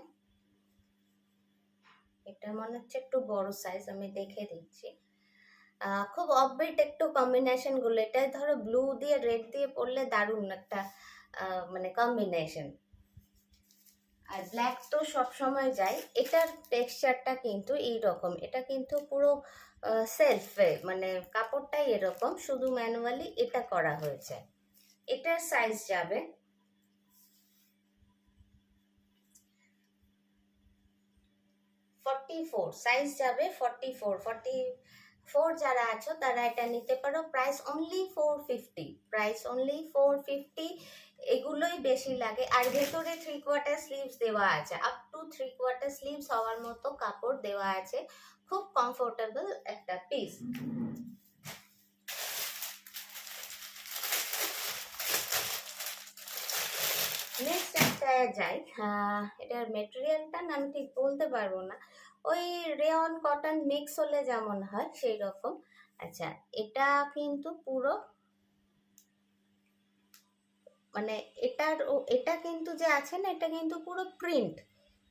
এটা মনে হচ্ছে একটু বড় সাইজ, আমি দেখে দিচ্ছি। খুব অফবিট একটু কম্বিনেশন গুলো, এটাই ধরো ব্লু দিয়ে রেড দিয়ে পরলে দারুণ একটা মানে কম্বিনেশন। আর ব্ল্যাক তো সব সময় যায়। এটার টেক্সচারটা কিন্তু এইরকম, এটা কিন্তু পুরো সেলফে, মানে কাপড়টাই এরকম, শুধু ম্যানুয়ালি এটা করা হয়েছে। এটার সাইজ যাবে 44, সাইজ যাবে 44 যারা আছো তারা এটা নিতে পারো। Price only 450, price only 450। এগুলোই বেশি লাগে। আর ভেতরে 3/4 স্লিভস দেওয়া আছে, আপ টু 3/4 স্লিভস হওয়ার মতো কাপড় দেওয়া আছে। খুব কমফোর্টেবল একটা পিস। নেক্সট একটা যাই, এটার মেটেরিয়ালটা না আমি ঠিক বলতে পারবো না, ওই রেয়ন কটন মিক্স হলে যেমন হয় সেই রকম। আচ্ছা, এটা কিন্তু পুরো মানে এটা কিন্তু যে আছে না, এটা কিন্তু পুরো প্রিন্ট,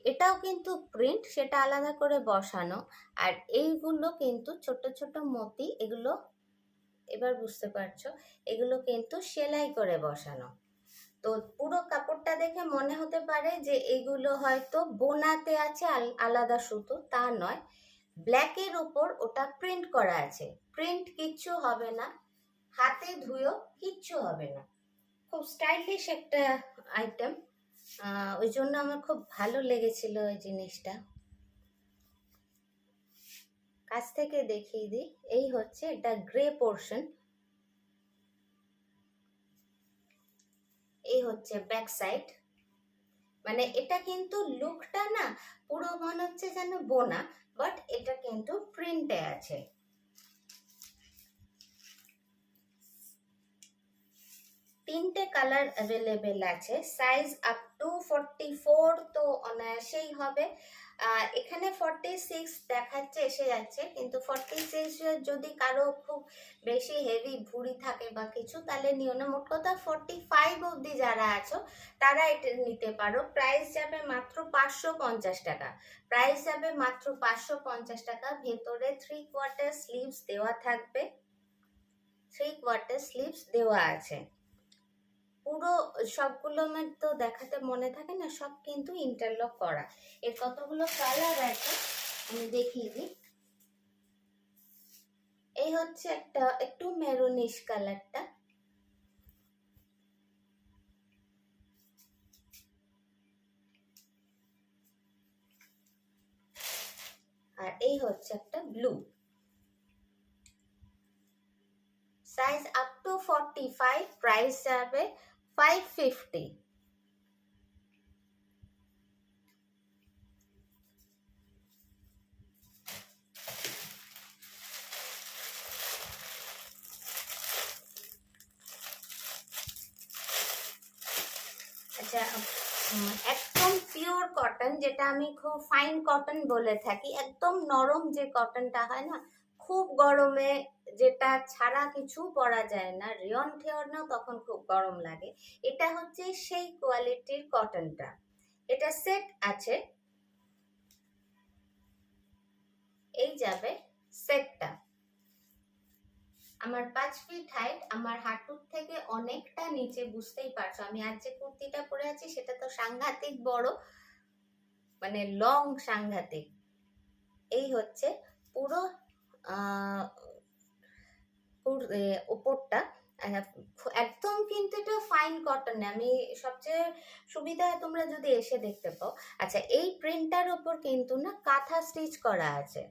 এটাও কিন্তু প্রিন্ট, সেটা আলাদা করে বসানো। আর এইগুলো কিন্তু ছোট ছোট মতি, এগুলো এবার বুঝতে পারছো, এগুলো কিন্তু সেলাই করে বসানো। তো পুরো কাপড়টা দেখে মনে হতে পারে যে এগুলো হয়তো বোনাতে আছে আলাদা সুতো, তা নয়। ব্ল্যাকের উপর ওটা প্রিন্ট করা আছে, প্রিন্ট কিচ্ছু হবে না, হাতে ধুয়েও কিচ্ছু হবে না। খুব স্টাইলিশ একটা আইটেম, ওই জন্য আমার খুব ভালো লেগেছিল ওই জিনিসটা। কাছ থেকে দেখিয়ে দিই, এই হচ্ছে এটা গ্রে পোর্শন, এই হচ্ছে ব্যাক সাইড। মানে এটা কিন্তু লুকটা না পুরো মনে হচ্ছে যেন বোনা, বাট এটা কিন্তু প্রিন্টে আছে। তিনটে কালার অ্যাভেলেবেল আছে, সাইজ আপ টু 44 তো অনায়াসেই হবে। এখানে 46 দেখাচ্ছে, এসে যাচ্ছে, কিন্তু 46 যদি কারো খুব বেশি হেভি ভুঁড়ি থাকে বা কিছু, তাহলে নিও না। মোট কথা 45 অবধি যারা আছো তারা এটা নিতে পারো। প্রাইস যাবে মাত্র 550 টাকা, প্রাইস যাবে মাত্র 550 টাকা। ভেতরে 3/4 স্লিভস দেওয়া থাকবে, 3/4 স্লিভস দেওয়া আছে। পুরো সবগুলো আমার তো দেখাতে মনে থাকে না, সব কিন্তু ইন্টারলক করা। এর কতগুলো কালার আছে আমি দেখিয়ে দিই। এই হচ্ছে একটা একটু মেরুনিশ কালারটা, আর এই হচ্ছে একটা blue. Size up two 45, price যাবে 550। আচ্ছা, একদম পিওর কটন, যেটা আমি খুব ফাইন কটন বলে থাকি, একদম নরম যে কটনটা হয় না, খুব গরমে যেটা ছাড়া কিছু পরা যায় না, রেয়ন ঠেয়ন না, তখন খুব গরম লাগে, এটা হচ্ছে সেই কোয়ালিটির কটনটা। এটা সেট আছে, এই যাবে সেটটা। আমার 5 ফিট হাইট, আমার হাঁটুর থেকে অনেকটা নিচে, বুঝতেই পারছো। আমি আজ যে কুর্তিটা পরে আছি সেটা তো সাংঘাতিক বড়, মানে লং সাংঘাতিক। এই হচ্ছে পুরো উপরটা, একদম কিন্তু এটা ফাইন কটন। আমি সবচেয়ে সুবিধা হয় তোমরা যদি এসে দেখতে পাও। আচ্ছা, এই প্রিন্টটার ওপর কিন্তু না কাঁথা স্টিচ করা আছে,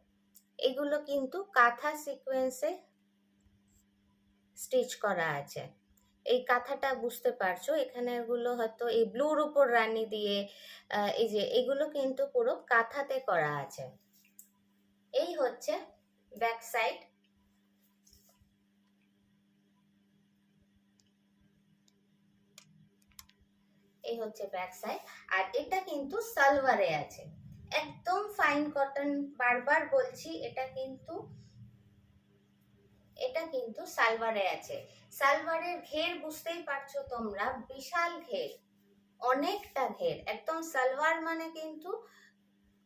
এগুলো কিন্তু কাঁথা সিকোয়েন্সে স্টিচ করা আছে। এই কাঁথাটা বুঝতে পারছো, এখানে এগুলো হয়তো এই ব্লুর উপর রানী দিয়ে, এই যে এগুলো কিন্তু পুরো কাঁথাতে করা আছে। এই হচ্ছে ব্যাক সাইড, এই হচ্ছে ব্যাক সাইড। আর এটা কিন্তু সালোয়ারে আছে, একদম ফাইন কটন, বারবার বলছি, এটা কিন্তু সালোয়ারে আছে। সালোয়ারের ঘের বুঝতেই পারছো তোমরা, বিশাল ঘের, অনেকটা ঘের, একদম সালোয়ার মানে কিন্তু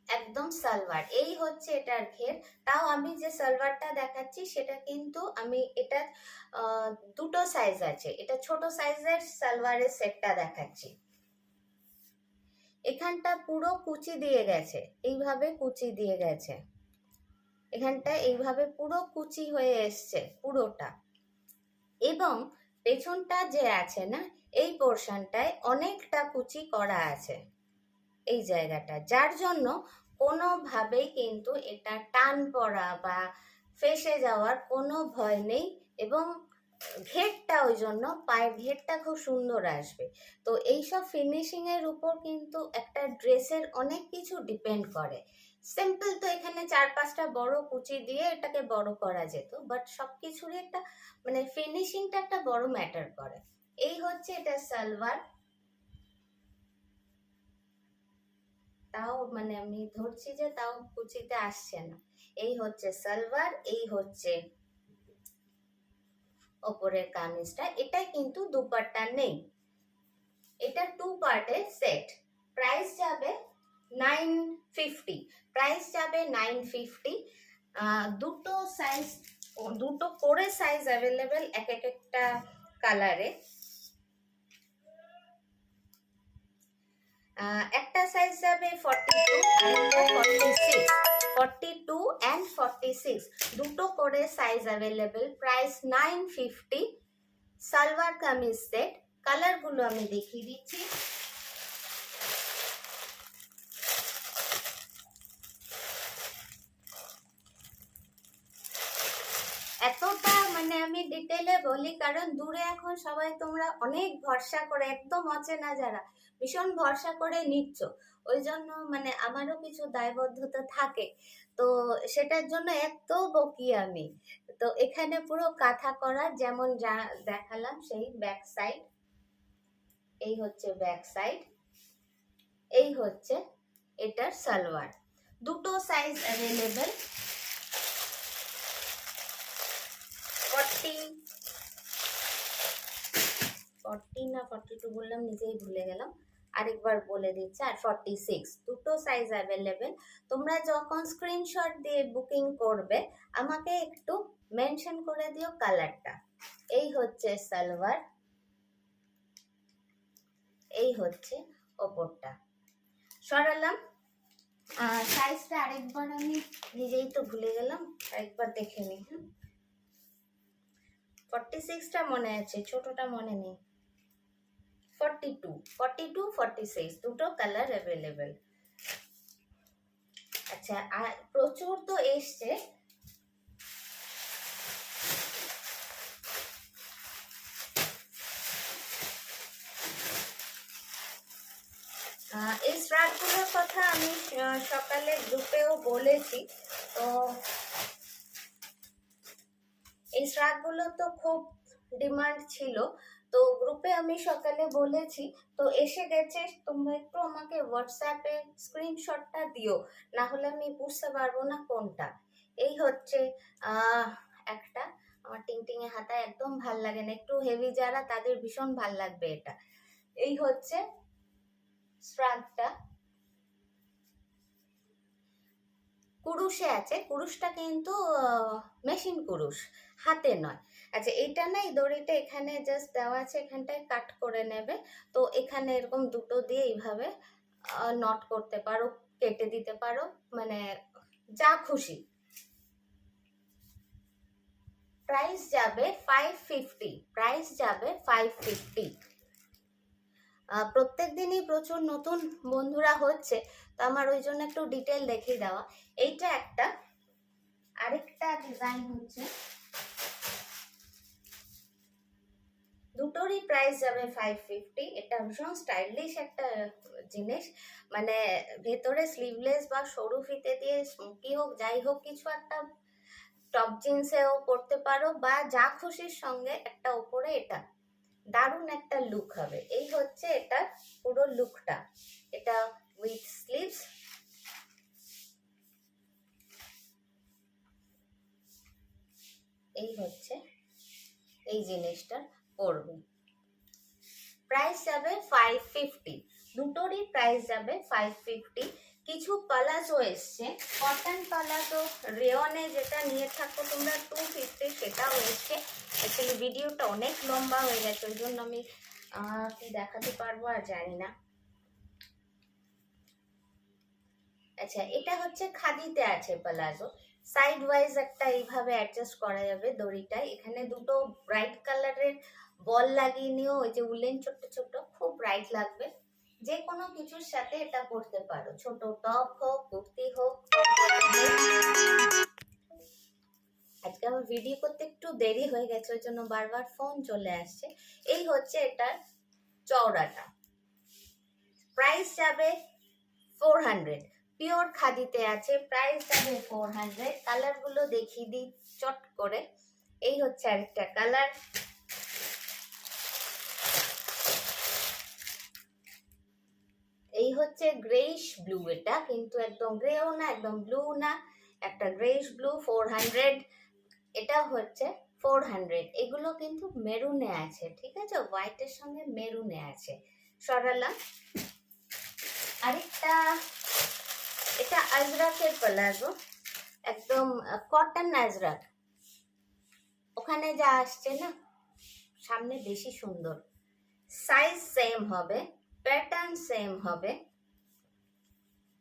একদম সালোয়ার। এই হচ্ছে এটার ঘের। তাও আমি যে সালোয়ারটা দেখাচ্ছি সেটা কিন্তু এটা দুটো সাইজ আছে, এটা ছোট সাইজের সালোয়ারের সেটটা দেখাচ্ছি। এখানটা পুরো কুচি দিয়ে গেছে, এইভাবে কুচি দিয়ে গেছে, এখানটা এইভাবে পুরো কুচি হয়ে এসছে পুরোটা। এবং পেছনটা যে আছে না, এই পোর্শনটায় অনেকটা কুচি করা আছে এই জায়গাটা, যার জন্য কোনোভাবেই কিন্তু এটা টান পড়া বা ফেসে যাওয়ার কোনো ভয় নেই। এবং ঘেরটা, ওই জন্য পায়ের ঘেরটা খুব সুন্দর আসবে। তো এইসব ফিনিশিং এর উপর কিন্তু একটা ড্রেসের অনেক কিছু ডিপেন্ড করে। সিম্পল তো এখানে 4-5টা বড় কুচি দিয়ে এটাকে বড় করা যেত, বাট সবকিছুরই একটা মানে ফিনিশিংটা একটা বড় ম্যাটার করে। এই হচ্ছে এটা সালোয়ার, তাও মানে আমি ধরছি যে তাও কুচিতে আসছে না। এই হচ্ছে সালোয়ার, এই হচ্ছে ওপরের কামিজটা। এটা কিন্তু দুপাট্টা নেই, এটা 2 পার্টের সেট। প্রাইস যাবে 950, প্রাইস যাবে 950। দুটো সাইজ, দুটো করে সাইজ অ্যাভেলেবেল এক একটা কালারে। একটা সাইজ যাবে 42 আর একটা 46, 42 অ্যান্ড 46 দুটো করে size available. Price 950। Salwar kameez set. কালারগুলো আমি দেখিয়ে দিচ্ছি। এতটা মানে আমি ডিটেলে বলি কারণ দূরে এখন সবাই তোমরা অনেক ভরসা করে, একদম অচেনা যারা ভীষণ ভরসা করে নিচ্ছ, ওই জন্য মানে আমারও কিছু দায়বদ্ধতা থাকে, তো সেটার জন্য এত বকি আমি। তো এখানে পুরো কাঁথা করা, যেমন যা দেখালাম সেই ব্যাক সাইড, এই হচ্ছে ব্যাক সাইড, এই হচ্ছে এটার সালোয়ার। দুটো সাইজ অ্যাভেলেবেল, 40 না 42 বললাম, নিজেই ভুলে গেলাম, আরেকবার বলে দিচ্ছি, আর 46 দুটো সাইজ অ্যাভেলেবেল। তোমরা যখন স্ক্রিনশট দিয়ে বুকিং করবে আমাকে একটু মেনশন করে দিও কালারটা। এই হচ্ছে সালোয়ার, এই হচ্ছে ওপরটা। সরালাম, সাইজটা আরেকবার আমি নিজেই তো ভুলে গেলাম, আরেকবার দেখে নিই। 46টা মনে আছে, ছোটটা মনে নেই। 42, 42, 46 দুটো কালার অ্যাভেলেবেল। আচ্ছা, আর প্রচুর তো এসছে, এই শ্রাগগুলোর কথা আমি সকালে গ্রুপেও বলেছি। তো এই শ্রাগগুলো তো খুব ডিমান্ড ছিল, তো গ্রুপে আমি সকালে বলেছি, তো এসে গেছে। তোমরা একটু আমাকে হোয়াটসঅ্যাপে স্ক্রিনশটটা দিও, না হলে আমি বুঝতে পারবো না কোনটা। এই হচ্ছে একটা, আমার টিংটিঙে হাতায় একদম ভাল লাগে না, একটু হেভি যারা তাদের ভীষণ ভাল লাগবে এটা। এই হচ্ছে শ্রাগটা, কুরুশে আছে, কুরুশটা কিন্তু মেশিন কুরুশ, হাতে নয়। আচ্ছা, এইটা না, এই দড়িটা এখানে জাস্ট দেওয়া আছে, এখানটায় কাট করে নেবে। তো এখানে এরকম দুটো দিয়ে এইভাবে নট করতে পারো, কেটে দিতে পারো, মানে যা খুশি। প্রাইস যাবে 550, প্রাইস যাবে 550। প্রত্যেক দিনই প্রচুর নতুন বন্ধুরা হচ্ছে, তো আমার ওই জন্য একটু ডিটেল দেখিয়ে দেওয়া। এইটা একটা, আরেকটা ডিজাইন হচ্ছে, দুটোরই প্রাইস যাবে 550। এটা ভীষণ স্টাইলিশ একটা জিনিস, মানে ভেতরে স্লিভলেস বা সরু ফিতে দিয়ে স্মোকি হোক যাই হোক কিছু একটা টপ জিন্সেও পরতে পারো, বা যা খুশির সঙ্গে একটা ওপরে এটা দারুণ একটা লুক হবে। এই হচ্ছে এটা পুরো লুকটা, এটা উইথ স্লিভস। এই হচ্ছে এই জিনিসটা পড়বে, প্রাইস যাবে 550, দুটোরই প্রাইস যাবে 550। কিছু পালাজো এসছে, কটন পালাজো, রেয়নে যেটা নিয়ে থাকো তোমরা 250, সেটাও এসছে। অ্যাকচুয়ালি ভিডিওটা অনেক লম্বা হয়ে গেছে, ওই জন্য আমি কি দেখাতে পারবো আর জানি না। আচ্ছা, এটা হচ্ছে খাদিতে আছে প্লাজো। সাইড ওয়াইজ একটা এইভাবে অ্যাডজাস্ট করা যাবে দড়িটায়। এখানে দুটো ব্রাইট কালারের বল লাগিয়ে নিও, ওই যে উলেন ছোট্ট ছোট্ট, খুব ব্রাইট লাগবে। যে কোনো কিছুর সাথে এটা পরতে পারো, ছোট টপ হোক, কুর্তি হোক। আজকে আমার ভিডিও করতে একটু দেরি হয়ে গেছে, ওই জন্য বারবার ফোন চলে আসছে। এই হচ্ছে এটার চওড়াটা। প্রাইস যাবে 400। পিওর খাদিতে আছে, প্রাইস যাবে 400। কালার গুলো দেখিয়ে দিই চট করে। এই হচ্ছে আরেকটা কালার। এই হচ্ছে গ্রেইশ ব্লু, এটা কিন্তু একদম গ্রেও না একদম ব্লু না, একটা গ্রেইশ ব্লু 400। এটা হচ্ছে 400। এগুলো কিন্তু মেরুনে আছে, ঠিক আছে, হোয়াইটের সঙ্গে মেরুনে আছে। সরালাম। আরেকটা, এটা আজরাকের প্লাজো, একদম কটন আজরাক। ওখানে যা আসছে না সামনে বেশি সুন্দর। সাইজ সেম হবে, প্যাটার্ন সেম হবে।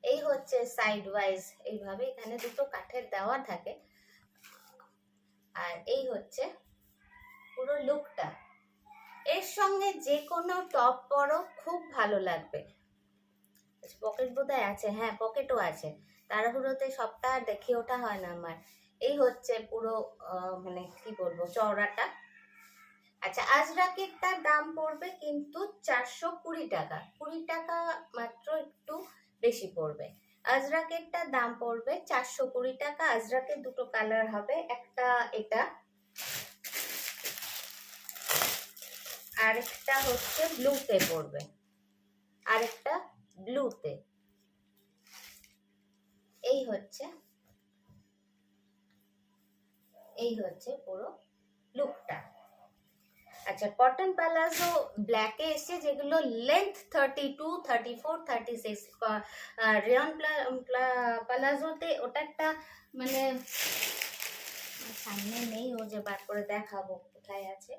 এই হচ্ছে সাইড ওয়াইজ এইভাবে, এখানে দুটো কাঠের দেওয়া থাকে। আর এই হচ্ছে পুরো লুকটা। এর সঙ্গে যে কোনো টপ পরো খুব ভালো লাগবে। পকেট বোধহয় আছে, হ্যাঁ পকেটও আছে, তাড়াহুড়োতে সবটা আর দেখে ওঠা হয় না আমার। এই হচ্ছে পুরো মানে কি বলবো, চওড়াটা। আচ্ছা, আজরাকেরটার দাম পড়বে কিন্তু 420 টাকা, 20 টাকা মাত্র একটু বেশি পড়বে। আজরাকেরটার দাম পড়বে 420 টাকা। আজরাকের দুটো কালার হবে, একটা এটা, আরেকটা হচ্ছে ব্লুতে পড়বে, আরেকটা ব্লুতে। এই হচ্ছে পুরো লুকটা। আচ্ছা, কটন প্লাজো ব্ল্যাকে এসছে, যেগুলো লেন্থ 32, 34, 36। রেয়ন প্লাজোতে ওটা একটা মানে সামনে নেই, ও যে বার করে দেখাবো কোথায় আছে,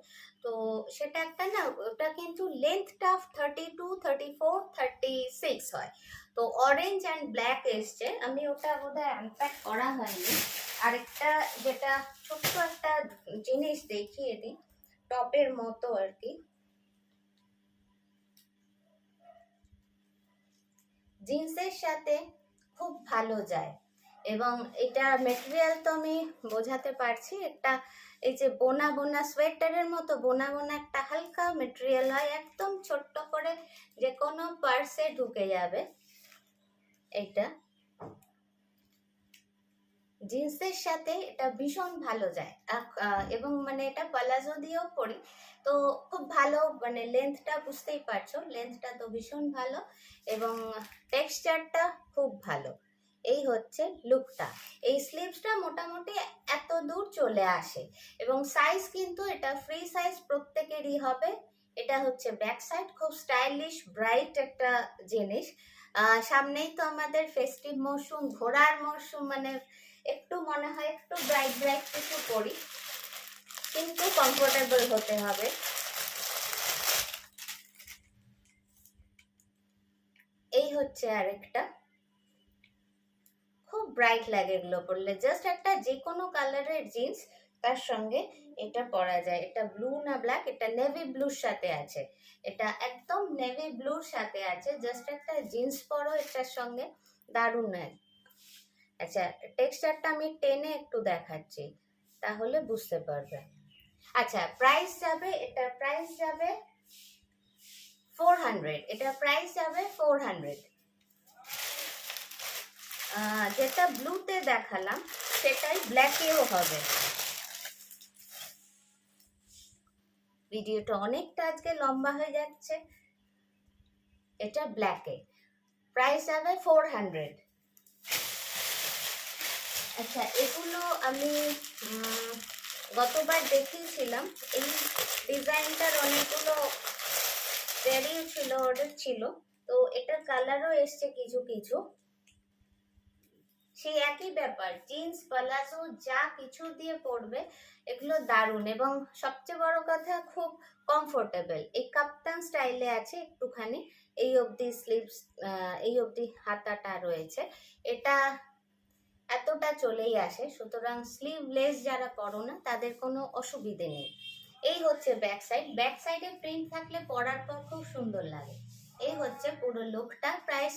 তো সেটা একটা না, ওটা কিন্তু লেন্থটা 32, 34, 36 হয়। তো অরেঞ্জ অ্যান্ড ব্ল্যাক এসছে, আমি ওটা বোধহয় আনপ্যাক করা হয়নি। আরেকটা যেটা ছোট্ট একটা জিনিস দেখিয়ে দিই, টপের মতো আর কি, জিন্সের সাথে খুব ভালো যায়। এবং এটা মেটেরিয়াল তো আমি বোঝাতে পারছি, একটা এই যে বোনা বোনা সোয়েটারের মতো বোনা বোনা একটা হালকা মেটেরিয়াল হয়, একদম ছোট্ট করে যে কোনো পার্সে ঢুকে যাবে। এটা জিন্সের সাথে এটা ভীষণ ভালো যায়। এবং মানে এটা প্লাজো দিয়েও পরি, তো খুব ভালো, মানে লেন্থটা বুঝতেই পারছো, লেন্থটা তো ভীষণ ভালো এবং টেক্সচারটা খুব ভালো। এই হচ্ছে লুকটা। এই স্লিভসটা মোটামুটি এত দূর চলে আসে এবং সাইজ কিন্তু এটা ফ্রি সাইজ প্রত্যেকেরই হবে। এটা হচ্ছে ব্যাক সাইড, খুব স্টাইলিশ ব্রাইট একটা জিনিস। সামনেই তো আমাদের ফেস্টিভ মরশুম, ঘোরার মরশুম, মানে একটু মনে হয় একটু ব্রাইট ব্রাইট কিছু পরি, কিন্তু কমফোর্টেবল হতে হবে। এই হচ্ছে আরেকটা, খুব ব্রাইট লাগে এগুলো পরলে। জাস্ট একটা যে কোনো কালারের জিন্স তার সঙ্গে এটা পরা যায়। এটা ব্লু না ব্ল্যাক, এটা নেভি ব্লুর সাথে আছে, এটা একদম নেভি ব্লুর সাথে আছে। জাস্ট একটা জিন্স পরো এটার সঙ্গে, দারুণ। আচ্ছা, টেক্সচারটা আমি টেনে একটু দেখাচ্ছি, তাহলে বুঝতে পারবে। আচ্ছা, প্রাইস যাবে, এটার প্রাইস যাবে 400। এটার প্রাইস যাবে 400। যেটা ব্লুতে দেখালাম সেটাই ব্ল্যাকেও হবে। ভিডিওটা অনেকটা আজকে লম্বা হয়ে যাচ্ছে। এটা ব্ল্যাকে, প্রাইস যাবে 400। আচ্ছা, এগুলো আমি গতবার দেখিয়েছিলাম। এই ডিজাইনটার অনেকগুলো ভ্যারিও ছিল, অর্ডার ছিল, তো এটার কালারও এসছে কিছু কিছু। সেই একই ব্যাপার, জিন্স প্লাজো যা কিছু দিয়ে পরবে এগুলো দারুণ, এবং সবচেয়ে বড় কথা খুব কমফোর্টেবল। এই কাপ্তান স্টাইলে আছে একটুখানি, এই অবধি স্লিভস, এই অবধি হাতাটা রয়েছে, এটা এতটা চলেই আসে, সুতরাং স্লিভলেস যারা পরো না তাদের কোনো অসুবিধে নেই। এই হচ্ছে ব্যাক সাইড, ব্যাক সাইডে প্রিন্ট থাকলে পরার পর খুব সুন্দর লাগে। এই হচ্ছে পুরো লুকটা, প্রাইস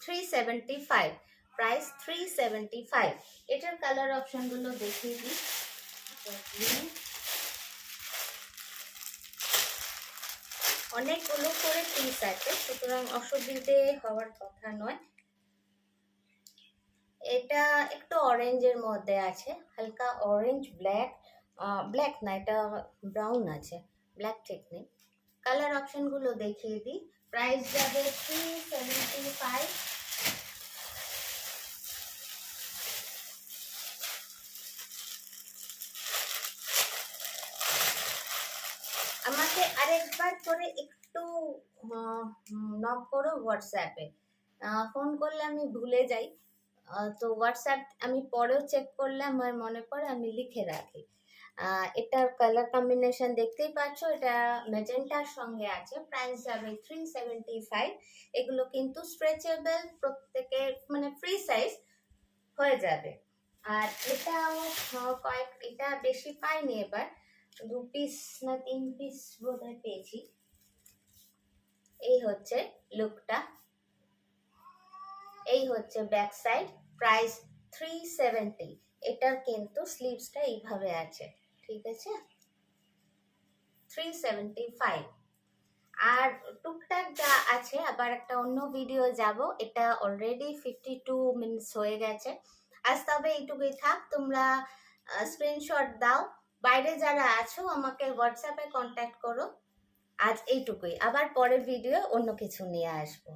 375, প্রাইস 375। এটার কালার অপশনগুলো দেখিয়ে দিই। অনেকগুলো করে পিস আছে, সুতরাং অসুবিধে হওয়ার কথা নয়। এটা একটু অরেঞ্জের মধ্যে আছে, হালকা অরেঞ্জ ব্ল্যাক, ব্ল্যাক না এটা ব্রাউন আছে, ব্ল্যাক ঠিক নেই। কালার অপশনগুলো দেখিয়ে দিই। প্রাইস যাবে 375। আমাকে আরেকবার করে একটু নক করো হোয়াটসঅ্যাপে, ফোন করলে আমি ভুলে যাই, তো হোয়াটসঅ্যাপ আমি পরেও চেক করলে আমার মনে পড়ে, আমি লিখে রাখি। এটার কালার কম্বিনেশন দেখতেই পাচ্ছ, এটা ম্যাজেন্টার সঙ্গে আছে। প্রাইস যাবে 375। এগুলো কিন্তু স্ট্রেচেবল, প্রত্যেকের মানে ফ্রি সাইজ হয়ে যাবে। আর এটাও এটা বেশি পাইনি এবার, 2 পিস না 3 পিস বোধহয় পেয়েছি। এই হচ্ছে লুকটা, এই হচ্ছে ব্যাক সাইড, প্রাইস 370। এটার কিন্তু স্লিভসটা এইভাবে আছে, ঠিক আছে, 375। আর টুকটাক যা আছে, আবার একটা অন্য ভিডিও যাব, এটা অলরেডি 52 মিনিটস হয়ে গেছে। আজ তবে এইটুকুই থাক, তোমরা স্ক্রিনশট দাও, বাইরে যারা আছো আমাকে হোয়াটসঅ্যাপে কন্ট্যাক্ট করো। আজ এইটুকুই, আবার পরের ভিডিও অন্য কিছু নিয়ে আসবো।